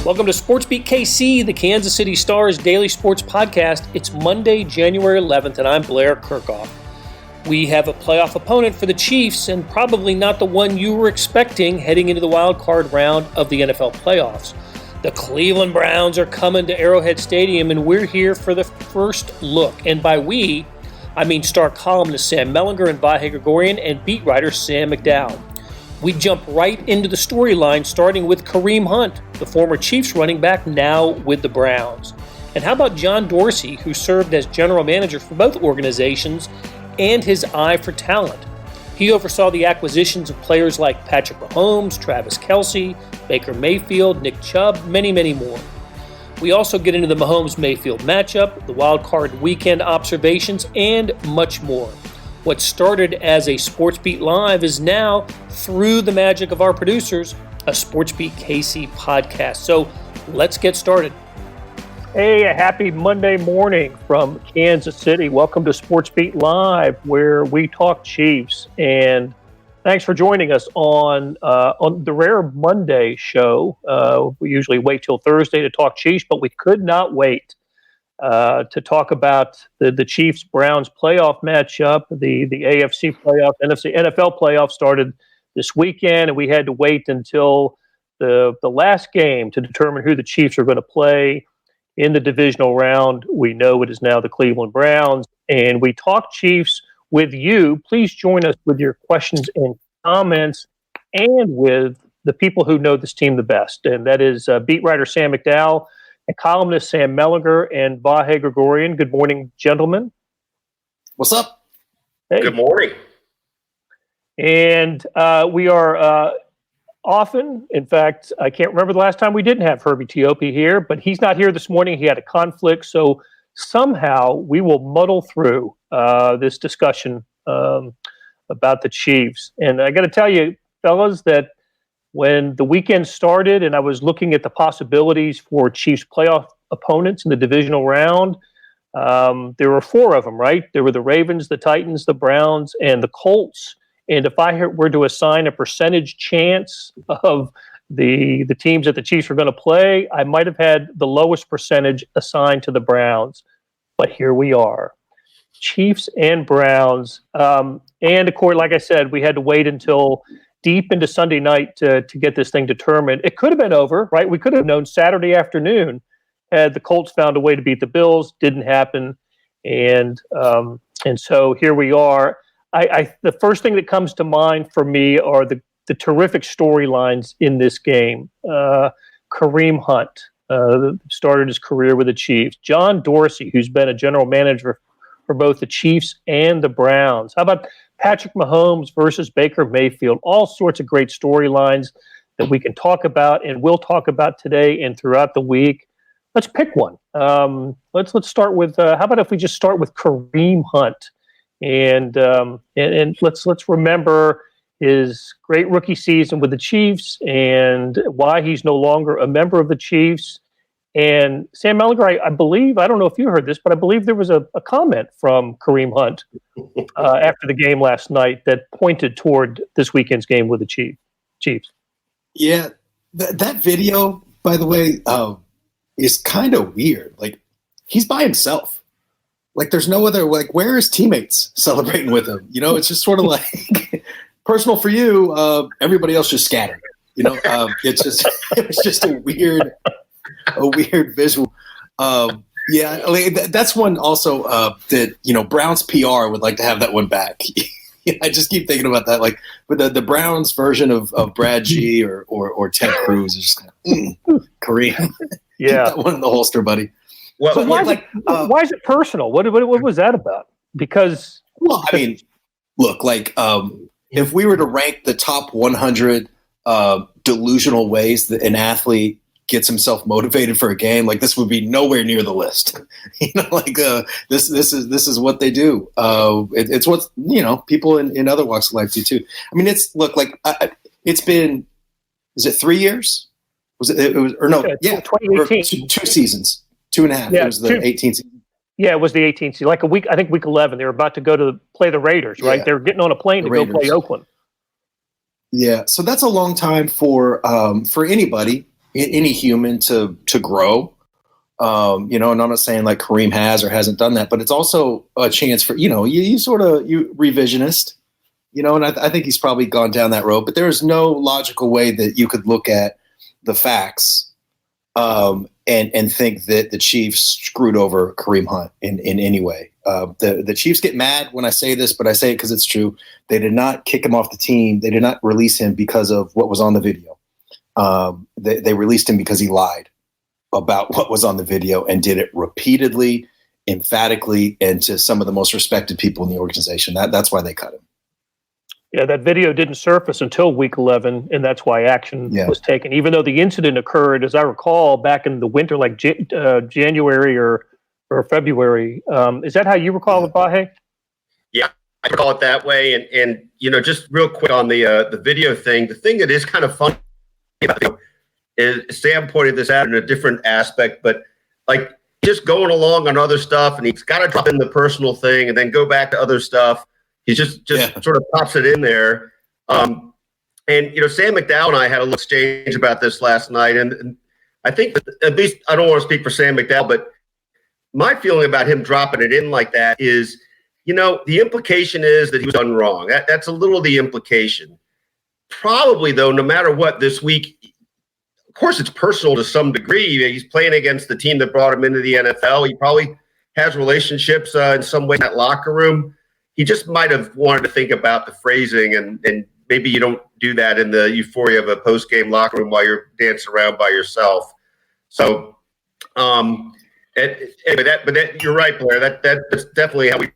Welcome to SportsBeat KC, the Kansas City Star's daily sports podcast. It's Monday, January 11th, and I'm Blair Kerkhoff. We have a playoff opponent for the Chiefs, and probably not the one you were expecting heading into the wild card round of the NFL playoffs. The Cleveland Browns are coming to Arrowhead Stadium, and we're here for the first look. And by we, I mean star columnists Sam Mellinger and Vahe Gregorian and beat writer Sam McDowell. We jump right into the storyline, starting with Kareem Hunt, the former Chiefs running back, now with the Browns. And how about John Dorsey, who served as general manager for both organizations, and his eye for talent? He oversaw the acquisitions of players like Patrick Mahomes, Travis Kelce, Baker Mayfield, Nick Chubb, many, many more. We also get into the Mahomes-Mayfield matchup, the wild card weekend observations, and much more. What started as a SportsBeat Live is now, through the magic of our producers, a SportsBeat KC podcast. So let's get started. Hey, a happy Monday morning from Kansas City. Welcome to SportsBeat Live, where we talk Chiefs. And thanks for joining us on the rare Monday show. We usually wait till Thursday to talk Chiefs, but we could not wait to talk about the Chiefs-Browns playoff matchup. The AFC playoff, NFL playoff started this weekend, and we had to wait until the last game to determine who the Chiefs are going to play in the divisional round. We know it is now the Cleveland Browns, and we talk Chiefs with you. Please join us with your questions and comments, and with the people who know this team the best, and that is beat writer Sam McDowell and columnist Sam Mellinger and Vahe Gregorian. Good morning, gentlemen. What's up? Hey. Good morning. And we are often, in fact, I can't remember the last time we didn't have Herbie Teope here, but he's not here this morning. He had a conflict, so somehow we will muddle through this discussion about the Chiefs. And I got to tell you, fellas, that when the weekend started and I was looking at the possibilities for Chiefs playoff opponents in the divisional round, there were four of them, right? There were the Ravens, the Titans, the Browns, and the Colts. And if I were to assign a percentage chance of the teams that the Chiefs were going to play, I might have had the lowest percentage assigned to the Browns. But here we are, Chiefs and Browns. And of course, like I said, we had to wait until deep into Sunday night to get this thing determined. It could have been over, right? We could have known Saturday afternoon had the Colts found a way to beat the Bills. Didn't happen, and so here we are. The first thing that comes to mind for me are the terrific storylines in this game. Kareem Hunt started his career with the Chiefs. John Dorsey, who's been a general manager for both the Chiefs and the Browns. How about Patrick Mahomes versus Baker Mayfield? All sorts of great storylines that we can talk about and will talk about today and throughout the week. Let's pick one. Let's start with. How about if we just start with Kareem Hunt, and let's remember his great rookie season with the Chiefs and why he's no longer a member of the Chiefs. And Sam Mellinger, I believe, I don't know if you heard this, but I believe there was a comment from Kareem Hunt after the game last night that pointed toward this weekend's game with the Chiefs. Yeah, that video, by the way, is kind of weird. Like, he's by himself. Like, there's no other, like, where are his teammates celebrating with him? You know, it's just sort of like, personal for you, everybody else just scattered. You know, it was just a weird visual. Yeah, like, that's one also that, you know, Browns PR would like to have that one back. I just keep thinking about that. Like, but the Browns version of Brad G or Ted Cruz is just kind of Kareem. Yeah, that one in the holster, buddy. Well, so why is it personal? What was that about? Because I mean, look, like if we were to rank the top 100 delusional ways that an athlete gets himself motivated for a game, like, this would be nowhere near the list. You know, like this is what they do. It's what, you know, people in other walks of life do too. I mean, it's been, is it 3 years? It was 2018. Two seasons, 2.5. Yeah, it was the 18th season. Yeah, it was the 18th season. Like a week, I think week 11. They were about to go to play the Raiders, right? Yeah, they were getting on a plane to go play Oakland. Yeah, so that's a long time for anybody. any human to grow. And I'm not saying like Kareem has or hasn't done that, but it's also a chance for, you revisionist, and I think he's probably gone down that road, but there is no logical way that you could look at the facts and think that the Chiefs screwed over Kareem Hunt in any way. The Chiefs get mad when I say this, but I say it because it's true. They did not kick him off the team. They did not release him because of what was on the video. They released him because he lied about what was on the video and did it repeatedly, emphatically, and to some of the most respected people in the organization. That's why they cut him. Yeah, that video didn't surface until week 11, and that's why action was taken. Even though the incident occurred, as I recall, back in the winter, like January or February. Is that how you recall it, Vahe? Yeah, I recall it that way. And just real quick on the video thing, the thing that is kind of funny about it is Sam pointed this out in a different aspect, but like just going along on other stuff, and he's got to drop in the personal thing and then go back to other stuff. He just sort of pops it in there. And Sam McDowell and I had a little exchange about this last night. And I think that, at least I don't want to speak for Sam McDowell, but my feeling about him dropping it in like that is, the implication is that he was done wrong. That's a little the implication. Probably, though, no matter what this week, of course, it's personal to some degree. He's playing against the team that brought him into the NFL. He probably has relationships in some way in that locker room. He just might have wanted to think about the phrasing, and maybe you don't do that in the euphoria of a post-game locker room while you're dancing around by yourself. So, anyway, you're right, Blair. That's definitely how we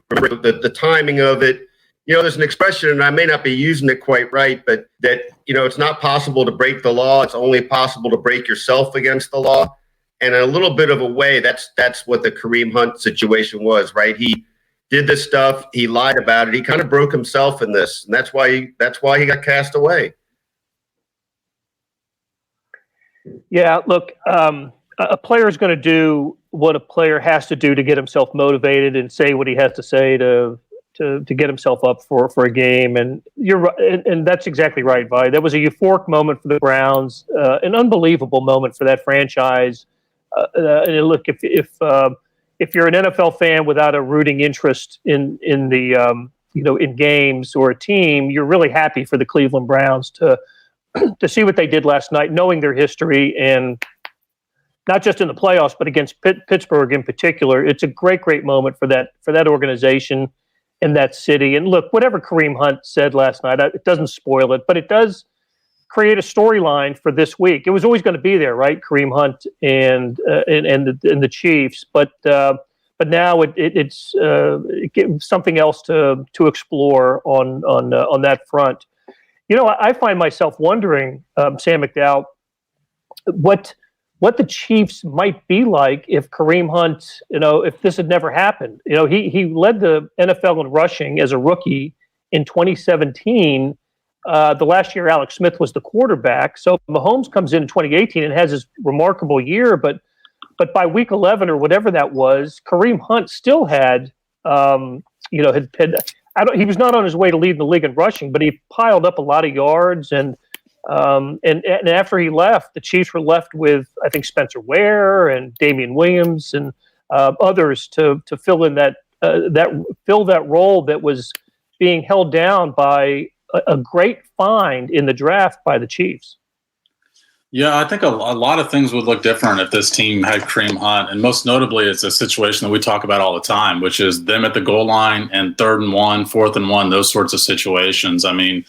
remember the timing of it. There's an expression, and I may not be using it quite right, but that, it's not possible to break the law. It's only possible to break yourself against the law. And in a little bit of a way, that's what the Kareem Hunt situation was, right? He did this stuff. He lied about it. He kind of broke himself in this, and that's why he got cast away. Yeah, look, a player is going to do what a player has to do to get himself motivated and say what he has to say to get himself up for a game. And you're right, and that's exactly right, Vi. That was a euphoric moment for the Browns, an unbelievable moment for that franchise. And look, if you're an NFL fan without a rooting interest in games or a team, you're really happy for the Cleveland Browns to see what they did last night, knowing their history, and not just in the playoffs, but against Pittsburgh in particular. It's a great moment for that organization in that city. And look, whatever Kareem Hunt said last night, it doesn't spoil it, but it does create a storyline for this week. It was always going to be there, right? Kareem Hunt and the Chiefs, but now it's something else to explore on that front. I find myself wondering, Sam McDowell, what the Chiefs might be like if Kareem Hunt, if this had never happened. He led the NFL in rushing as a rookie in 2017. The last year Alex Smith was the quarterback. So Mahomes comes in 2018 and has his remarkable year, but by week 11 or whatever that was, Kareem Hunt still had, he was not on his way to leading the league in rushing, but he piled up a lot of yards. And after he left, the Chiefs were left with, I think, Spencer Ware and Damian Williams and others to fill in that role that was being held down by a great find in the draft by the Chiefs. Yeah, I think a lot of things would look different if this team had Kareem Hunt. And most notably, it's a situation that we talk about all the time, which is them at the goal line and 3rd and 1, 4th and 1, those sorts of situations. I mean,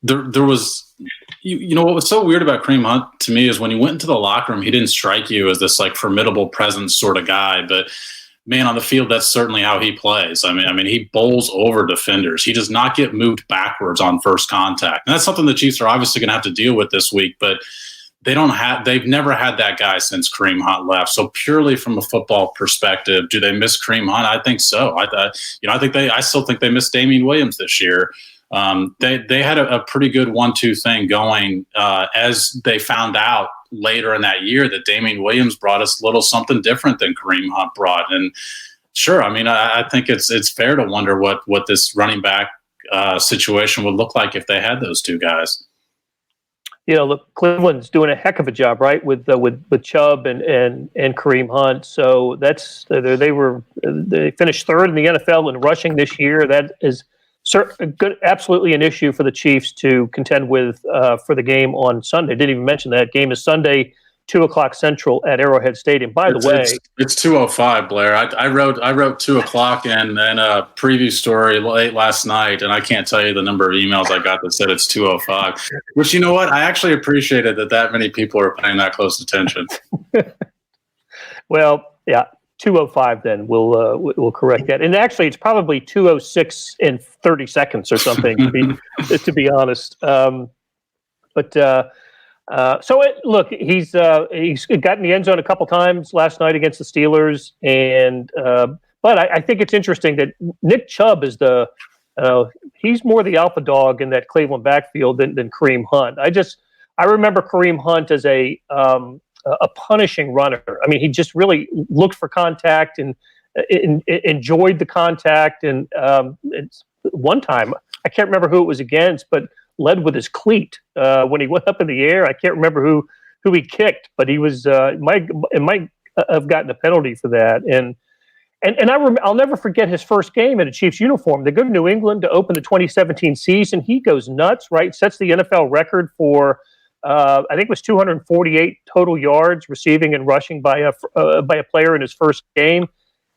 there was, what was so weird about Kareem Hunt to me is when he went into the locker room, he didn't strike you as this like formidable presence sort of guy, but man, on the field, that's certainly how he plays. I mean, he bowls over defenders. He does not get moved backwards on first contact. And that's something the Chiefs are obviously going to have to deal with this week, but they've never had that guy since Kareem Hunt left. So purely from a football perspective, do they miss Kareem Hunt? I think so. I still think they miss Damian Williams this year. They had a pretty good 1-2 thing going as they found out later in that year that Damian Williams brought us a little something different than Kareem Hunt brought. And sure, I mean, I think it's fair to wonder what this running back situation would look like if they had those two guys. look, Cleveland's doing a heck of a job, right, with Chubb and Kareem Hunt. So they finished third in the NFL in rushing this year. That is absolutely an issue for the Chiefs to contend with for the game on Sunday. Didn't even mention that game is Sunday, 2:00 Central at Arrowhead Stadium. By the way, it's 2:05, Blair. I wrote 2:00 in a preview story late last night, and I can't tell you the number of emails I got that said it's 2:05. Which, you know what, I actually appreciated that many people are paying that close attention. Well, yeah, 2:05. Then we'll correct that. And actually, it's probably 2:06 and 30 seconds or something. to be honest, look, he's got in the end zone a couple times last night against the Steelers, and but I think it's interesting that Nick Chubb is he's more the alpha dog in that Cleveland backfield than Kareem Hunt. I remember Kareem Hunt as a punishing runner. I mean, he just really looked for contact and enjoyed the contact. And one time, I can't remember who it was against, but led with his cleat when he went up in the air. I can't remember who he kicked, but he was might have gotten a penalty for that. And I'll never forget his first game in a Chiefs uniform. They go to New England to open the 2017 season. He goes nuts, right? Sets the NFL record for I think it was 248 total yards receiving and rushing by a player in his first game.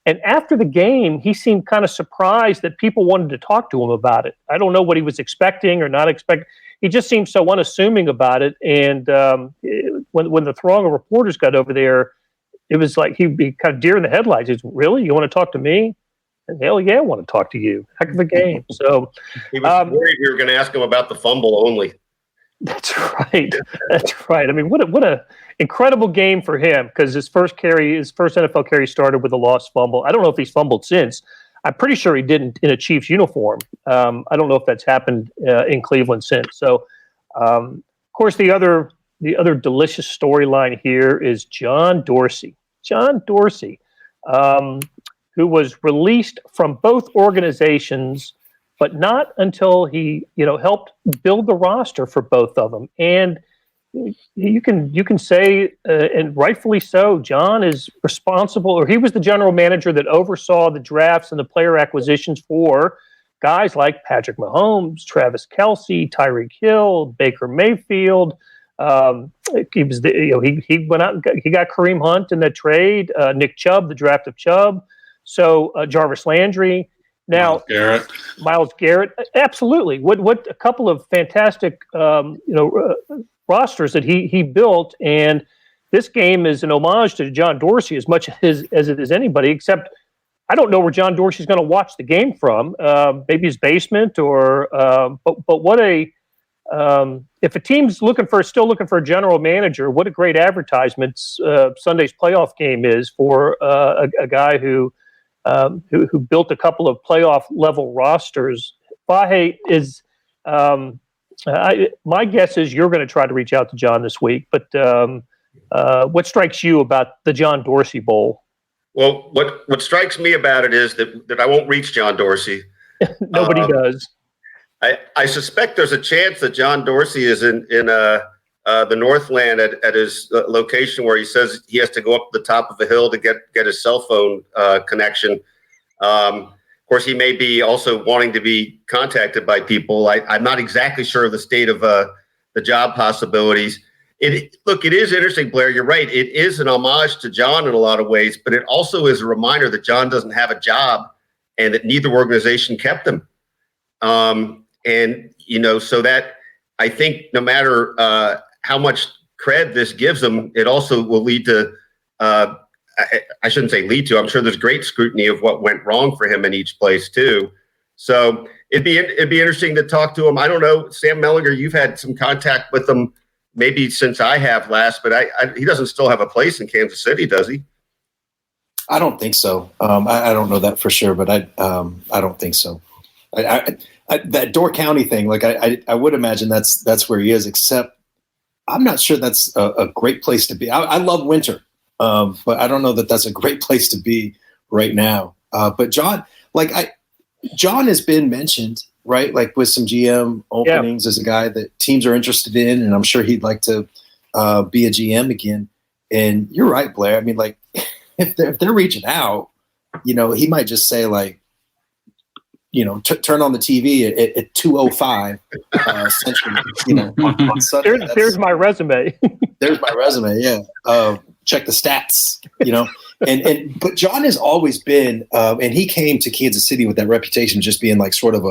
And after the game, he seemed kind of surprised that people wanted to talk to him about it. I don't know what he was expecting or not expecting. He just seemed so unassuming about it. And when the throng of reporters got over there, it was like he'd be kind of deer in the headlights. He's, really? You want to talk to me? And hell yeah, I want to talk to you. Heck of a game. So he was worried we were going to ask him about the fumble only. That's right. That's right. I mean, what a incredible game for him, because his first NFL carry started with a lost fumble. I don't know if he's fumbled since. I'm pretty sure he didn't in a Chiefs uniform. I don't know if that's happened in Cleveland since. So, of course, the other delicious storyline here is John Dorsey. John Dorsey, who was released from both organizations, but not until he, helped build the roster for both of them. And you can say, and rightfully so, John is responsible, or he was the general manager that oversaw the drafts and the player acquisitions for guys like Patrick Mahomes, Travis Kelce, Tyreek Hill, Baker Mayfield. He was he went out and he got Kareem Hunt in that trade, Nick Chubb, the draft of Chubb. So Jarvis Landry. Now, Myles Garrett, absolutely. What a couple of fantastic, rosters that he built, and this game is an homage to John Dorsey as much as it is anybody. Except, I don't know where John Dorsey's going to watch the game from. Maybe his basement, or but what a if a team's still looking for a general manager, what a great advertisement Sunday's playoff game is for a guy who built a couple of playoff level rosters. Vahe is, my guess is you're going to try to reach out to John this week, but what strikes you about the John Dorsey Bowl? Well, what strikes me about it is that I won't reach John Dorsey. Nobody does. I suspect there's a chance that John Dorsey is in the Northland at his location where he says he has to go up the top of a hill to get his cell phone connection. Of course, he may be also wanting to be contacted by people. I'm not exactly sure of the state of the job possibilities. It is interesting, Blair. You're right. It is an homage to John in a lot of ways, but it also is a reminder that John doesn't have a job and that neither organization kept him. So that I think no matter how much cred this gives him, it also will lead to, I shouldn't say lead to, I'm sure there's great scrutiny of what went wrong for him in each place too. So it'd be interesting to talk to him. I don't know, Sam Mellinger, you've had some contact with him maybe since I have last, but he doesn't still have a place in Kansas City, does he? I don't think so. I don't know that for sure, but I don't think so. That Door County thing, like I would imagine that's where he is, except I'm not sure that's a great place to be. I love winter, but I don't know that that's a great place to be right now. But John has been mentioned right? Like with some GM openings as a guy that teams are interested in, and I'm sure he'd like to be a GM again. And you're right, Blair. I mean, like if they're reaching out, he might just say like, turn on the TV at 2:05 Central, on Sunday. There's my resume. There's my resume. Yeah. Check the stats, but John has always been, and he came to Kansas City with that reputation of just being like sort of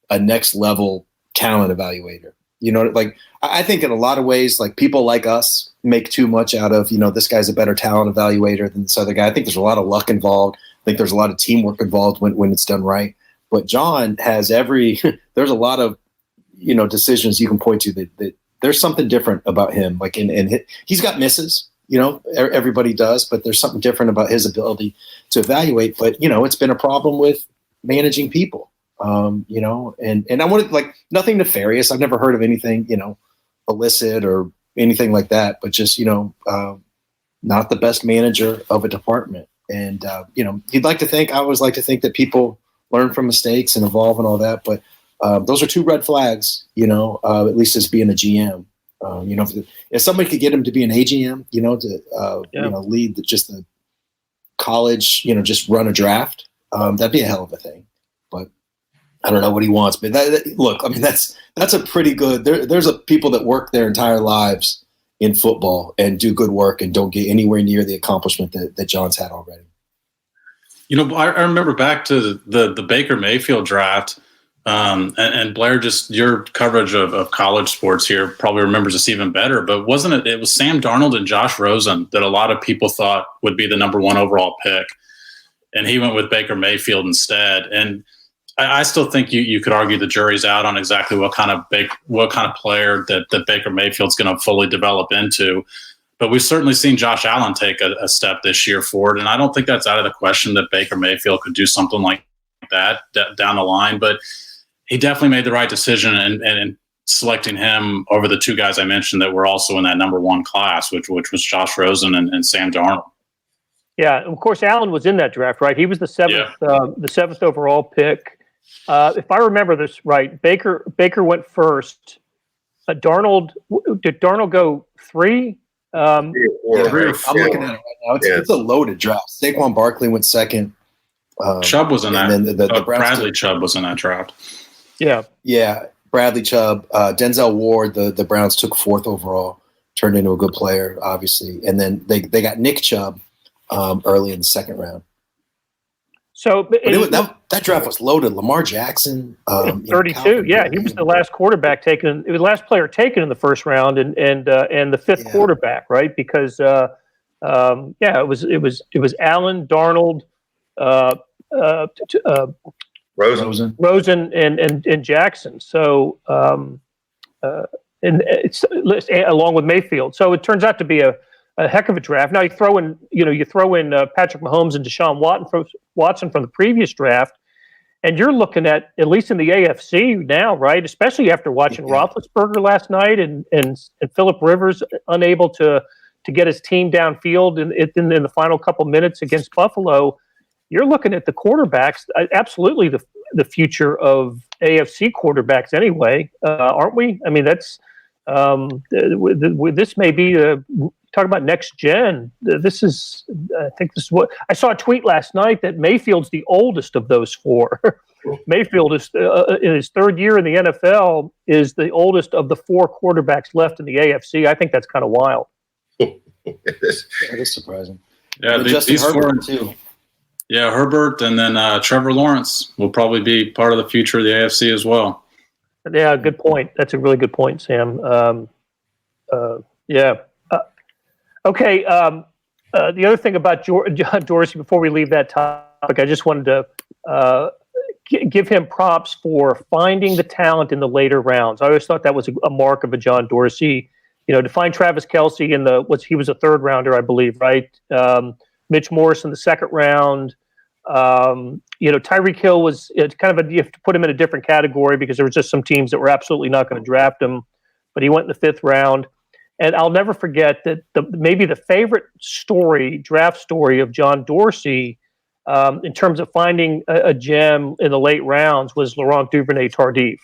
a next level talent evaluator. Like I think in a lot of ways, like people like us make too much out of, this guy's a better talent evaluator than this other guy. I think there's a lot of luck involved. I think there's a lot of teamwork involved when it's done right. But John has there's a lot of, decisions you can point to that there's something different about him. Like, and he's got misses, everybody does, but there's something different about his ability to evaluate. But, it's been a problem with managing people, and I wanted like nothing nefarious. I've never heard of anything, illicit or anything like that, but just, not the best manager of a department. And, I always like to think that people learn from mistakes and evolve and all that. But those are two red flags, at least as being a GM. If somebody could get him to be an AGM, to lead just the college, just run a draft, that'd be a hell of a thing. But I don't know what he wants. But look, I mean, that's a pretty good. There's people that work their entire lives in football and do good work and don't get anywhere near the accomplishment that John's had already. I remember back to the Baker Mayfield draft, and Blair, just your coverage of college sports here probably remembers this even better. But wasn't it? It was Sam Darnold and Josh Rosen that a lot of people thought would be the number one overall pick, and he went with Baker Mayfield instead. And I still think you could argue the jury's out on exactly what kind of player that Baker Mayfield's going to fully develop into. But we've certainly seen Josh Allen take a step this year forward, and I don't think that's out of the question that Baker Mayfield could do something like that down the line. But he definitely made the right decision in selecting him over the two guys I mentioned that were also in that number one class, which was Josh Rosen and Sam Darnold. Yeah, of course, Allen was in that draft, right? He was the seventh overall pick. If I remember this right, Baker went first. Did Darnold go 3? I'm looking at it right now. It's a loaded draft. Saquon Barkley went second. Chubb was in that. And then the Bradley Chubb was in that draft. Yeah. Bradley Chubb, Denzel Ward. The Browns took 4th overall, turned into a good player, obviously, and then they got Nick Chubb early in the 2nd round. So that draft was loaded. Lamar Jackson, 32. He was the last quarterback taken. It was the last player taken in the 1st round, and the 5th quarterback, right? Because it was Allen, Darnold, Rosen, and Jackson. So and it's along with Mayfield. So it turns out to be a heck of a draft. Now you throw in Patrick Mahomes and Deshaun Watson from the previous draft, and you're looking at least in the AFC now, right? Especially after watching Roethlisberger last night and Phillip Rivers unable to get his team downfield in the final couple minutes against Buffalo. You're looking at the quarterbacks, absolutely the future of AFC quarterbacks anyway, aren't we? I mean, that's this may be talk about next gen. I think this is what I saw a tweet last night that Mayfield's the oldest of those 4. Mayfield is in his 3rd year in the NFL is the oldest of the 4 quarterbacks left in the AFC. I think that's kind of wild. That is surprising. Yeah, Justin Herbert too. Yeah, Herbert, and then Trevor Lawrence will probably be part of the future of the AFC as well. Yeah, good point. That's a really good point, Sam. Okay. The other thing about John Dorsey, before we leave that topic, I just wanted to give him props for finding the talent in the later rounds. I always thought that was a mark of a John Dorsey. To find Travis Kelce he was a 3rd rounder, I believe, right? Mitch Morris in the 2nd round. Tyreek Hill was kind of you have to put him in a different category because there was just some teams that were absolutely not going to draft him, but he went in the 5th round. And I'll never forget that maybe the favorite draft story of John Dorsey in terms of finding a gem in the late rounds was Laurent Duvernay-Tardif.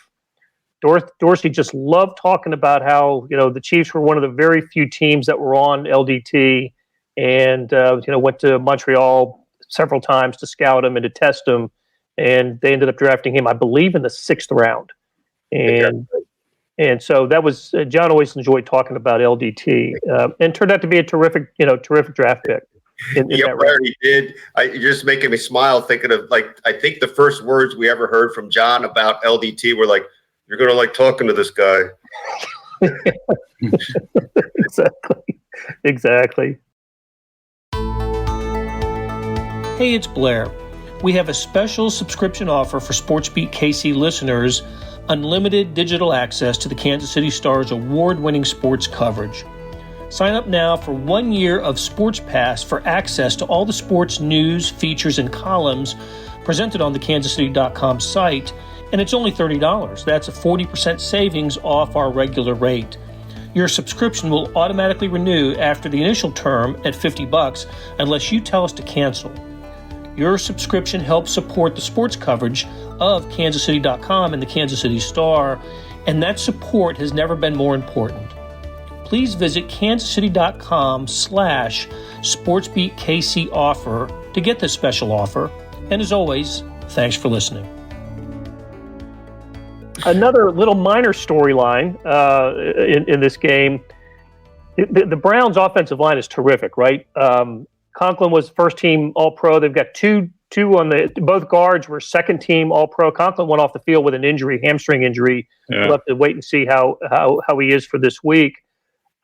Dorsey just loved talking about how, the Chiefs were one of the very few teams that were on LDT, and went to Montreal several times to scout him and to test him, and they ended up drafting him, I believe, in the 6th round. And so that was John always enjoyed talking about LDT, and turned out to be a terrific draft pick. In that Blair, he did. You're just making me smile thinking of, I think the first words we ever heard from John about LDT were like, "You're going to like talking to this guy." Exactly. Hey, it's Blair. We have a special subscription offer for SportsBeat KC listeners, unlimited digital access to the Kansas City Star's award-winning sports coverage. Sign up now for 1 year of Sports Pass for access to all the sports news, features, and columns presented on the kansascity.com site, and it's only $30. That's a 40% savings off our regular rate. Your subscription will automatically renew after the initial term at $50 unless you tell us to cancel. Your subscription helps support the sports coverage of kansascity.com and the Kansas City Star, and that support has never been more important. Please visit kansascity.com/SportsBeatKC offer to get this special offer. And as always, thanks for listening. Another little minor storyline in this game. The Browns' offensive line is terrific, right? Conklin was first team All-Pro. They've got two on both guards were second team All-Pro. Conklin went off the field with an injury, hamstring injury. Yeah. We'll have to wait and see how he is for this week.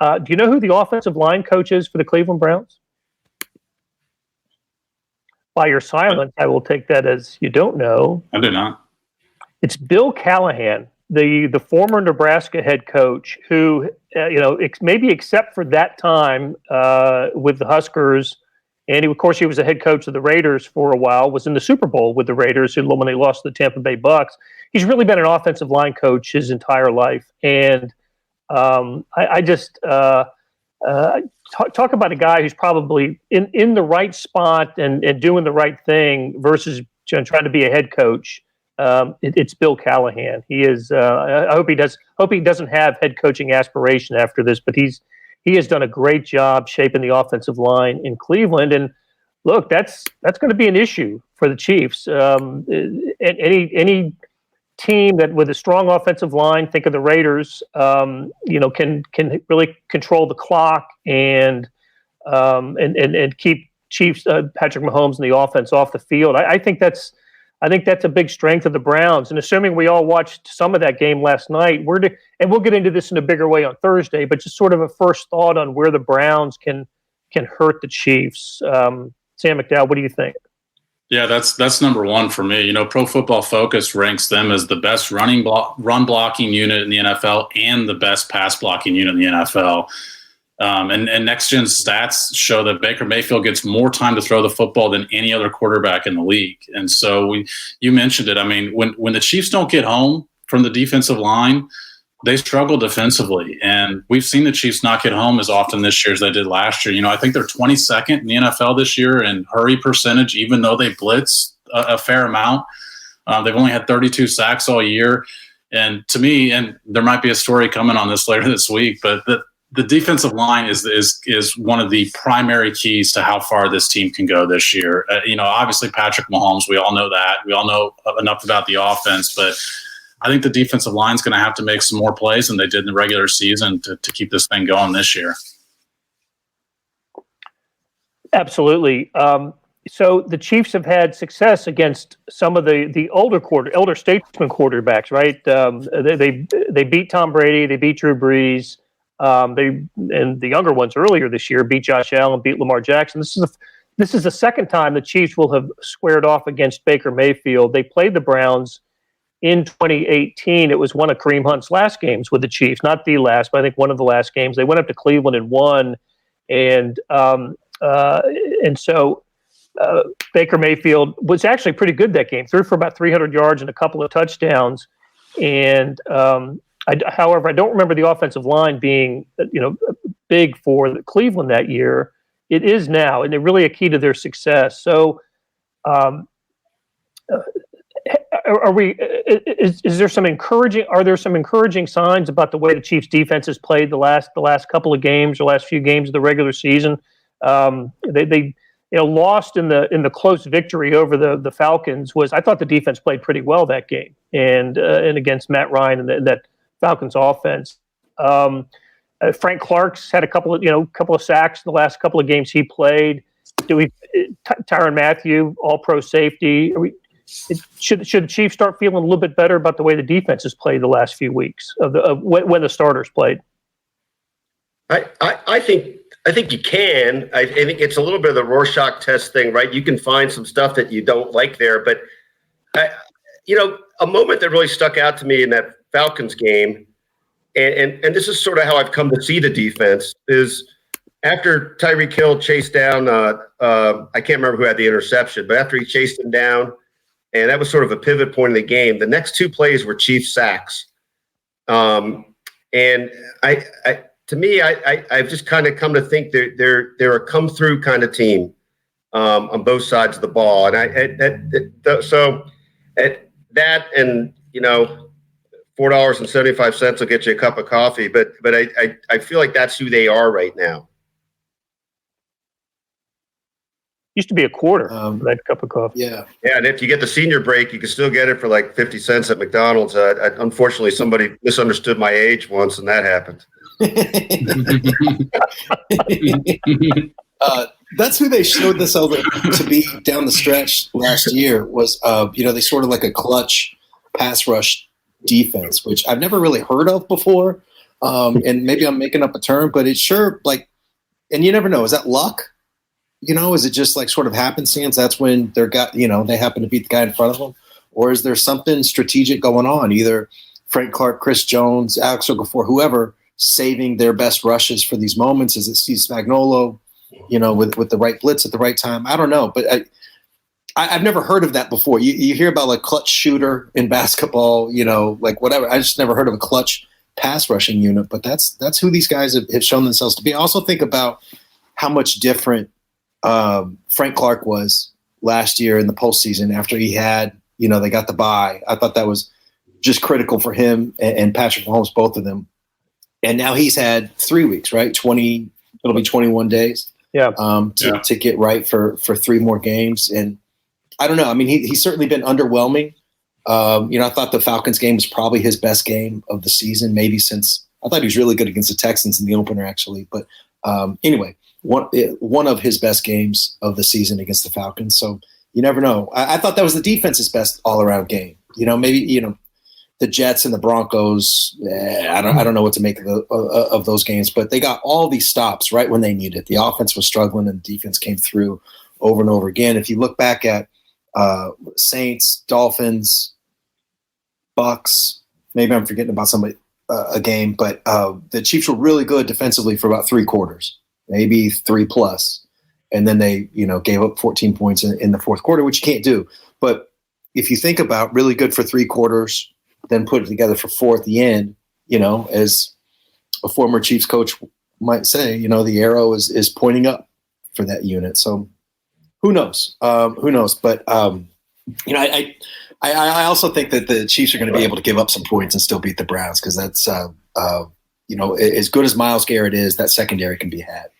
Do you know who the offensive line coach is for the Cleveland Browns? By your silence, I will take that as you don't know. I do not. It's Bill Callahan, the former Nebraska head coach, who maybe except for that time with the Huskers, and of course he was the head coach of the Raiders for a while. Was in the Super Bowl with the Raiders when they lost to the Tampa Bay Bucks. He's really been an offensive line coach his entire life, and I just talk about a guy who's probably in the right spot and doing the right thing versus trying to be a head coach. It's Bill Callahan. He is. I hope he doesn't have head coaching aspiration after this, but he has done a great job shaping the offensive line in Cleveland. And look, that's going to be an issue for the Chiefs. Any team that with a strong offensive line, think of the Raiders, can really control the clock and keep Chiefs Patrick Mahomes and the offense off the field. I think that's a big strength of the Browns. And assuming we all watched some of that game last night, and we'll get into this in a bigger way on Thursday, but just sort of a first thought on where the Browns can hurt the Chiefs. Sam McDowell, what do you think? Yeah, that's number one for me. Pro Football Focus ranks them as the best run blocking unit in the NFL and the best pass blocking unit in the NFL. And Next Gen stats show that Baker Mayfield gets more time to throw the football than any other quarterback in the league. And so you mentioned it. I mean, when the Chiefs don't get home from the defensive line, they struggle defensively. And we've seen the Chiefs not get home as often this year as they did last year. I think they're 22nd in the NFL this year in hurry percentage, even though they blitz a fair amount. They've only had 32 sacks all year. And to me, and there might be a story coming on this later this week, but the defensive line is one of the primary keys to how far this team can go this year. Obviously Patrick Mahomes, we all know that. We all know enough about the offense, but I think the defensive line is going to have to make some more plays than they did in the regular season to keep this thing going this year. Absolutely. So the Chiefs have had success against some of the elder statesman quarterbacks, right? They beat Tom Brady, they beat Drew Brees. And the younger ones earlier this year beat Josh Allen, beat Lamar Jackson. This is the second time the Chiefs will have squared off against Baker Mayfield. They played the Browns in 2018. It was one of Kareem Hunt's last games with the Chiefs, not the last, but I think one of the last games. They went up to Cleveland and won, and so Baker Mayfield was actually pretty good that game. Threw for about 300 yards and a couple of touchdowns, and however, I don't remember the offensive line being, big for Cleveland that year. It is now, and they're really a key to their success. So, Is there some encouraging? Are there some encouraging signs about the way the Chiefs' defense has played the last couple of games or last few games of the regular season? They lost in the close victory over the Falcons. I thought the defense played pretty well that game and against Matt Ryan and that Falcons offense. Frank Clark's had a couple of sacks in the last couple of games he played. Tyrann Mathieu, all-pro safety. Should the Chiefs start feeling a little bit better about the way the defense has played the last few weeks of when the starters played? I think you can. I think it's a little bit of the Rorschach test thing, right? You can find some stuff that you don't like there, but a moment that really stuck out to me in that Falcons game, and this is sort of how I've come to see the defense, is after Tyreek Hill chased down, I can't remember who had the interception, but after he chased him down, and that was sort of a pivot point in the game, the next two plays were Chiefs sacks. And to me, I've just kind of come to think they're a come through kind of team on both sides of the ball, and so at that, and $4.75 will get you a cup of coffee, but I feel like that's who they are right now. Used to be a quarter for that cup of coffee. Yeah, and if you get the senior break, you can still get it for like 50 cents at McDonald's. Unfortunately, somebody misunderstood my age once, and that happened. That's who they showed themselves to be down the stretch last year. Was they sort of like a clutch pass rush defense, which I've never really heard of before. And maybe I'm making up a term, but it's sure and you never know. Is that luck? Is it just like sort of happenstance? That's when they happen to beat the guy in front of them, or is there something strategic going on? Either Frank Clark, Chris Jones, Alex Okafor, whoever, saving their best rushes for these moments. Is it Steve Spagnuolo, with the right blitz at the right time? I don't know, but I've never heard of that before. You hear about like clutch shooter in basketball, like whatever. I just never heard of a clutch pass rushing unit, but that's who these guys have shown themselves to be. I also think about how much different Frank Clark was last year in the postseason after he had, they got the bye. I thought that was just critical for him and Patrick Mahomes, both of them. And now he's had 3 weeks, right? It'll be 21 days. Yeah. To get right for 3 more games. And I don't know. I mean, he's certainly been underwhelming. I thought the Falcons game was probably his best game of the season, maybe since I thought he was really good against the Texans in the opener, actually. But anyway, one of his best games of the season against the Falcons. So you never know. I thought that was the defense's best all-around game. Maybe the Jets and the Broncos. I don't know what to make of those games, but they got all these stops right when they needed it. The offense was struggling, and the defense came through over and over again. If you look back at Saints, Dolphins, Bucks, maybe I'm forgetting about somebody a game, but the Chiefs were really good defensively for about 3 quarters. Maybe 3+, and then they, gave up 14 points in the fourth quarter, which you can't do. But if you think about really good for 3 quarters, then put it together for 4 at the end, as a former Chiefs coach might say, the arrow is pointing up for that unit. So who knows? But I also think that the Chiefs are going to be able to give up some points and still beat the Browns, because that's as good as Myles Garrett is, that secondary can be had.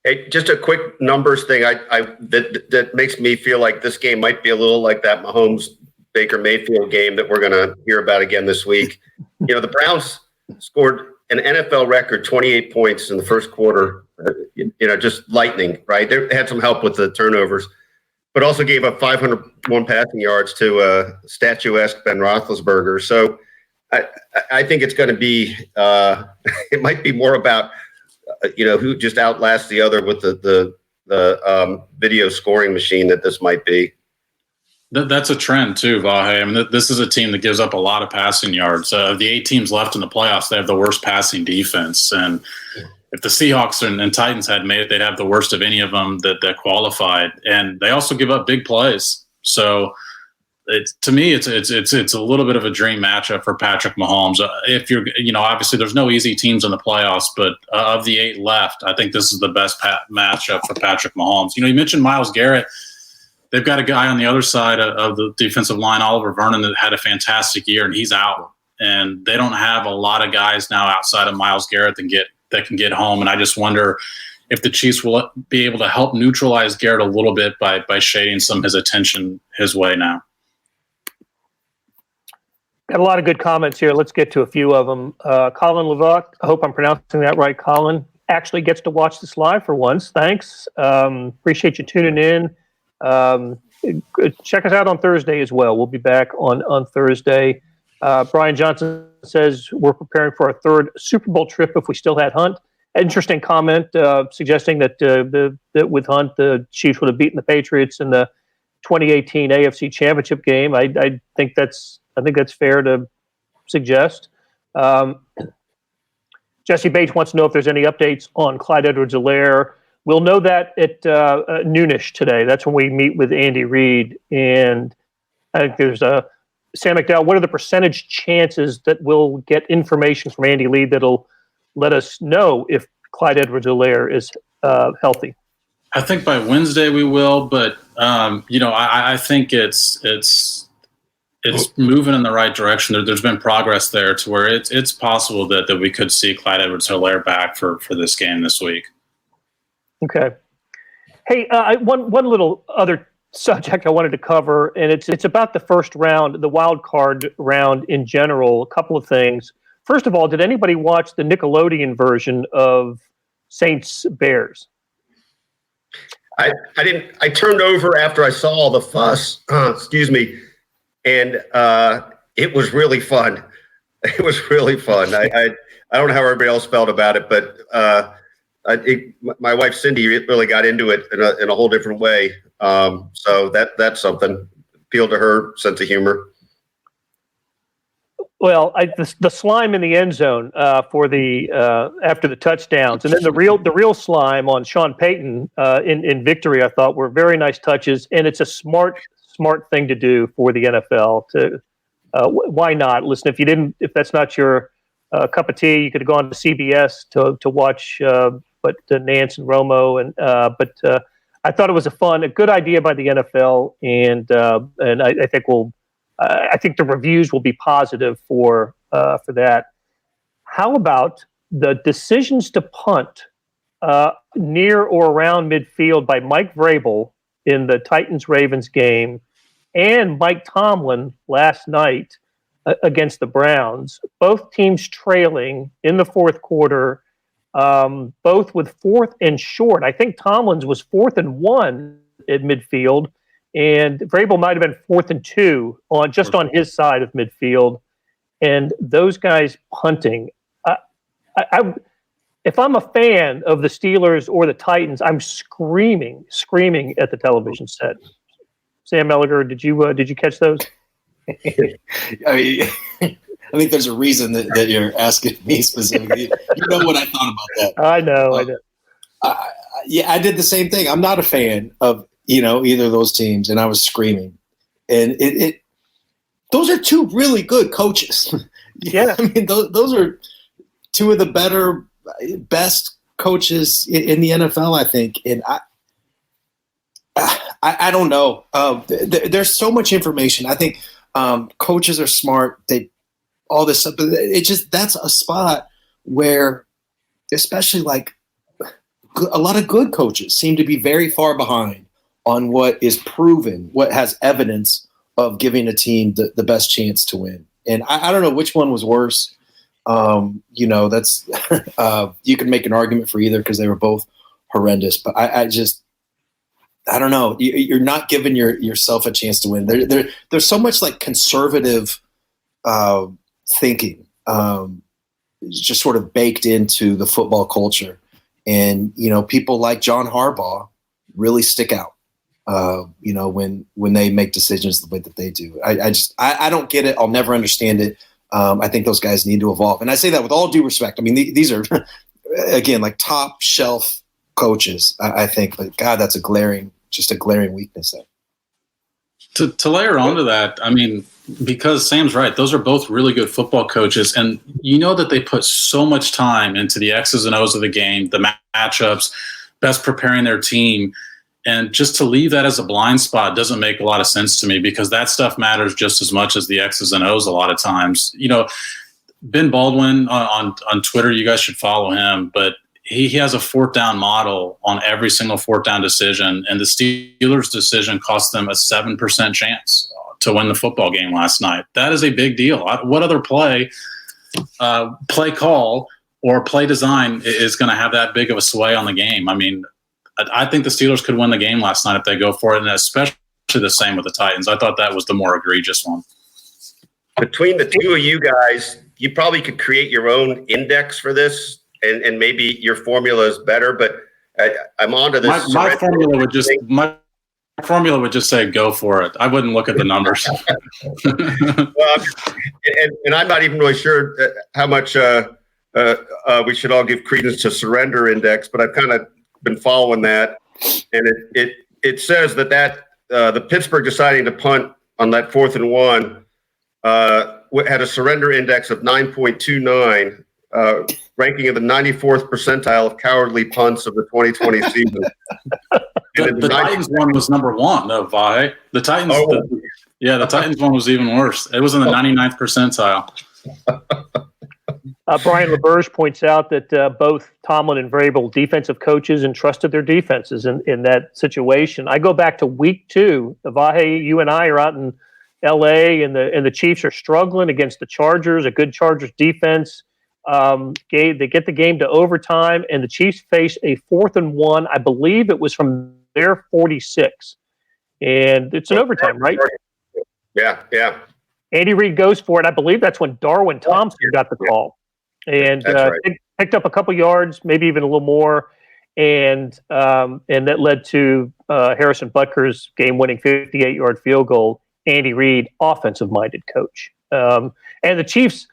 Hey, just a quick numbers thing. That makes me feel like this game might be a little like that Mahomes-Baker Mayfield game that we're going to hear about again this week. The Browns scored an NFL record 28 points in the first quarter. Just lightning, right? They had some help with the turnovers, but also gave up 501 passing yards to statuesque Ben Roethlisberger. So I think it's going to be. It might be more about. Who just outlasts the other with the video scoring machine that this might be. That's a trend too, Vahe. I mean, this is a team that gives up a lot of passing yards. Of the 8 teams left in the playoffs, they have the worst passing defense. And if the Seahawks and Titans had made it, they'd have the worst of any of them that qualified. And they also give up big plays. So to me, it's a little bit of a dream matchup for Patrick Mahomes. If you're, obviously there's no easy teams in the playoffs, but of the 8 left, I think this is the best matchup for Patrick Mahomes. You mentioned Myles Garrett. they've got a guy on the other side of the defensive line, Oliver Vernon, that had a fantastic year, and he's out. And they don't have a lot of guys now outside of Myles Garrett that can get home. And I just wonder if the Chiefs will be able to help neutralize Garrett a little bit by shading some of his attention his way now. Got a lot of good comments here. Let's get to a few of them. Colin Levac, I hope I'm pronouncing that right, Colin, actually gets to watch this live for once. Thanks. Appreciate you tuning in. Check us out on Thursday as well. We'll be back on Thursday. Brian Johnson says we're preparing for our third Super Bowl trip if we still had Hunt. Interesting comment suggesting that that with Hunt, the Chiefs would have beaten the Patriots in the 2018 AFC Championship game. I think that's fair to suggest. Jesse Bates wants to know if there's any updates on Clyde Edwards-Helaire. We'll know that at noonish today. That's when we meet with Andy Reid. And I think there's Sam McDowell, what are the percentage chances that we'll get information from Andy Reid that'll let us know if Clyde Edwards-Helaire is healthy? I think by Wednesday we will, but I think it's moving in the right direction. There's been progress there to where it's possible that we could see Clyde Edwards-Helaire back for this game this week. Okay. Hey, one little other subject I wanted to cover, and it's about the first round, the wild card round in general. A couple of things. First of all, did anybody watch the Nickelodeon version of Saints Bears? I didn't. I turned over after I saw all the fuss. Excuse me, and it was really fun. It was really fun. I don't know how everybody else felt about it, but my wife Cindy really got into it in a whole different way. So that's something. Appealed to her sense of humor. Well, the slime in the end zone for the after the touchdowns, and then the real slime on Sean Payton in victory, I thought were very nice touches, and it's a smart thing to do for the NFL. To why not? Listen, if that's not your cup of tea, you could have gone to CBS to watch, but Nance and Romo, but I thought it was a good idea by the NFL, and I think the reviews will be positive for that. How about the decisions to punt near or around midfield by Mike Vrabel in the Titans-Ravens game and Mike Tomlin last night against the Browns? Both teams trailing in the fourth quarter, both with fourth and short. I think Tomlin's was 4th and 1 at midfield, and Vrabel might have been 4th and 2 on his side of midfield. And those guys punting, if I'm a fan of the Steelers or the Titans, I'm screaming at the television set. Sam Mellinger, did you catch those? I think there's a reason that you're asking me specifically. You know what I thought about that. I know. I did the same thing. I'm not a fan of either of those teams, and I was screaming. And those are two really good coaches. Yeah, I mean those are two of the best coaches in the NFL, I think. And I don't know. There's so much information. I think coaches are smart. All this stuff. That's a spot where, especially like a lot of good coaches seem to be very far behind on what is proven, what has evidence of giving a team the best chance to win. And I don't know which one was worse. That's you can make an argument for either because they were both horrendous. But I don't know. You're not giving yourself a chance to win. There's so much like conservative thinking just sort of baked into the football culture. And, people like John Harbaugh really stick out, when they make decisions the way that they do. I don't get it. I'll never understand it. I think those guys need to evolve. And I say that with all due respect. I mean, these are, again, like top shelf coaches, I think. But, God, that's a glaring weakness there. To layer onto that, I mean, because Sam's right, those are both really good football coaches, and that they put so much time into the X's and O's of the game, the matchups, best preparing their team. And just to leave that as a blind spot doesn't make a lot of sense to me, because that stuff matters just as much as the X's and O's a lot of times. Ben Baldwin on Twitter, you guys should follow him, but he has a fourth down model on every single fourth down decision, and the Steelers' decision cost them a 7% chance to win the football game last night. That is a big deal. What other play call or play design is going to have that big of a sway on the game? I mean, I think the Steelers could win the game last night if they go for it, and especially the same with the Titans. I thought that was the more egregious one. Between the two of you guys, you probably could create your own index for this, and maybe your formula is better, but I'm on to this. My formula would just say go for it. I wouldn't look at the numbers. Well, and I'm not even really sure how much we should all give credence to surrender index, but I've kind of been following that, and it says that the Pittsburgh deciding to punt on that 4th and 1 had a surrender index of 9.29, ranking in the 94th percentile of cowardly punts of the 2020 season. The Titans one was number 1, though, Vahe. The Titans, the Titans one was even worse. It was in the 99th percentile. Brian LaBerge points out that both Tomlin and Vrabel, defensive coaches, entrusted their defenses in that situation. I go back to week 2. Vahe, you and I are out in L.A., and the Chiefs are struggling against the Chargers, a good Chargers defense. They get the game to overtime, and the Chiefs face a 4th and 1. I believe it was from their 46. And it's an overtime, right? Yeah. Andy Reid goes for it. I believe that's when Darwin Thompson got the call. And picked up a couple yards, maybe even a little more. And that led to Harrison Butker's game-winning 58-yard field goal. Andy Reid, offensive-minded coach. And the Chiefs,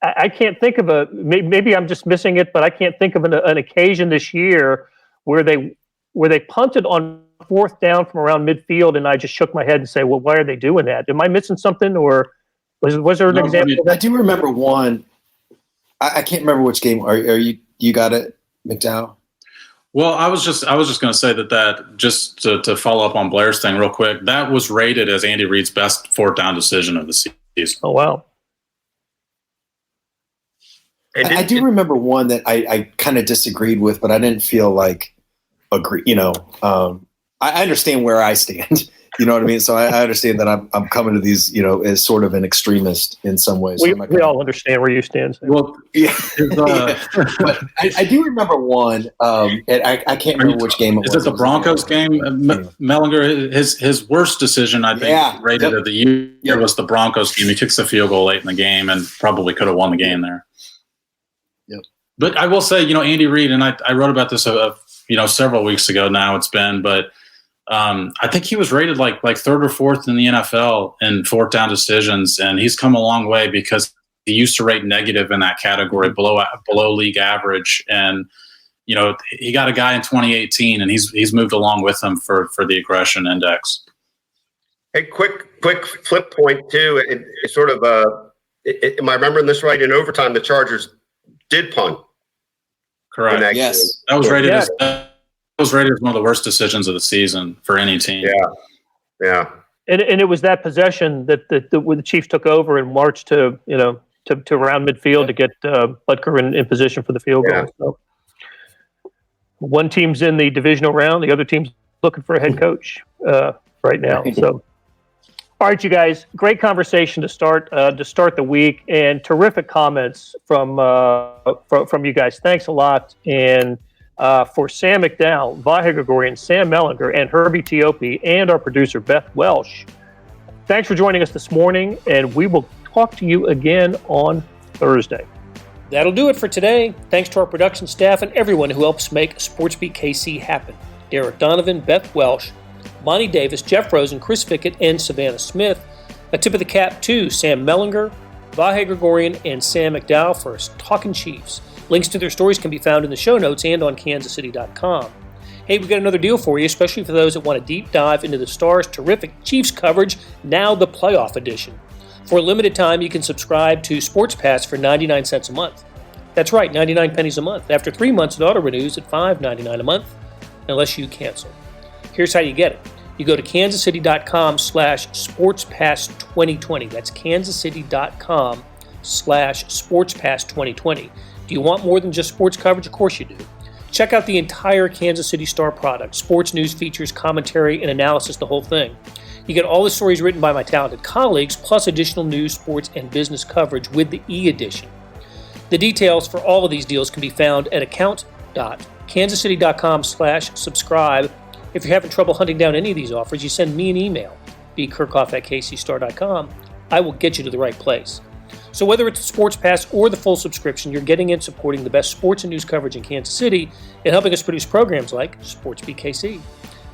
I can't think of maybe I'm just missing it, but I can't think of an occasion this year where they punted on 4th down from around midfield, and I just shook my head and say, well, why are they doing that? Am I missing something, or was there an example? I do remember one. I can't remember which game. Are you got it, McDowell? Well, I was just going to say that just to follow up on Blair's thing real quick, that was rated as Andy Reid's best 4th down decision of the season. Oh, wow. I do remember one that I kind of disagreed with, but I didn't feel like agree. I understand where I stand. You know what I mean? So I understand that I'm coming to these, as sort of an extremist in some ways. So we all understand where you stand. So. Well, yeah. But I do remember one, and I can't remember which game it was. Is it the Broncos game? Mellinger, his worst decision, I think, rated of the year was the Broncos game. He kicks the field goal late in the game and probably could have won the game there. Yep. But I will say, Andy Reid, and I wrote about this, several weeks ago now it's been, but I think he was rated like 3rd or 4th in the NFL in 4th down decisions, and he's come a long way because he used to rate negative in that category, below league average. And he got a guy in 2018, and he's moved along with him for the aggression index. Hey, quick flip point too. It sort of am I remembering this right? In overtime, the Chargers did punt. Correct. Yes, that was rated as. It was rated as one of the worst decisions of the season for any team. Yeah. And it was that possession that when the Chiefs took over and marched to around midfield to get Butker in position for the field goal. So one team's in the divisional round, the other team's looking for a head coach right now. So, all right, you guys, great conversation to start the week, and terrific comments from you guys. Thanks a lot. And for Sam McDowell, Vahe Gregorian, Sam Mellinger, and Herbie Teope, and our producer, Beth Welsh, thanks for joining us this morning, and we will talk to you again on Thursday. That'll do it for today. Thanks to our production staff and everyone who helps make SportsBeat KC happen. Derek Donovan, Beth Welsh, Monty Davis, Jeff Rosen, Chris Fickett, and Savannah Smith. A tip of the cap to Sam Mellinger, Vahe Gregorian, and Sam McDowell for Talking Chiefs. Links to their stories can be found in the show notes and on kansascity.com. Hey, we've got another deal for you, especially for those that want a deep dive into the Stars' terrific Chiefs coverage, now the playoff edition. For a limited time, you can subscribe to Sports Pass for 99 cents a month. That's right, 99 pennies a month. After 3 months, it auto-renews at $5.99 a month, unless you cancel. Here's how you get it. You go to kansascity.com/sportspass2020. That's kansascity.com/sportspass2020. Do you want more than just sports coverage? Of course you do. Check out the entire Kansas City Star product, sports news, features, commentary, and analysis, the whole thing. You get all the stories written by my talented colleagues, plus additional news, sports, and business coverage with the e-edition. The details for all of these deals can be found at account.kansascity.com/subscribe. If you're having trouble hunting down any of these offers, you send me an email, bkerkhoff@kcstar.com. I will get you to the right place. So whether it's the Sports Pass or the full subscription, you're getting in supporting the best sports and news coverage in Kansas City and helping us produce programs like SportsBeat KC.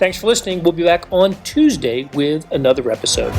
Thanks for listening. We'll be back on Tuesday with another episode.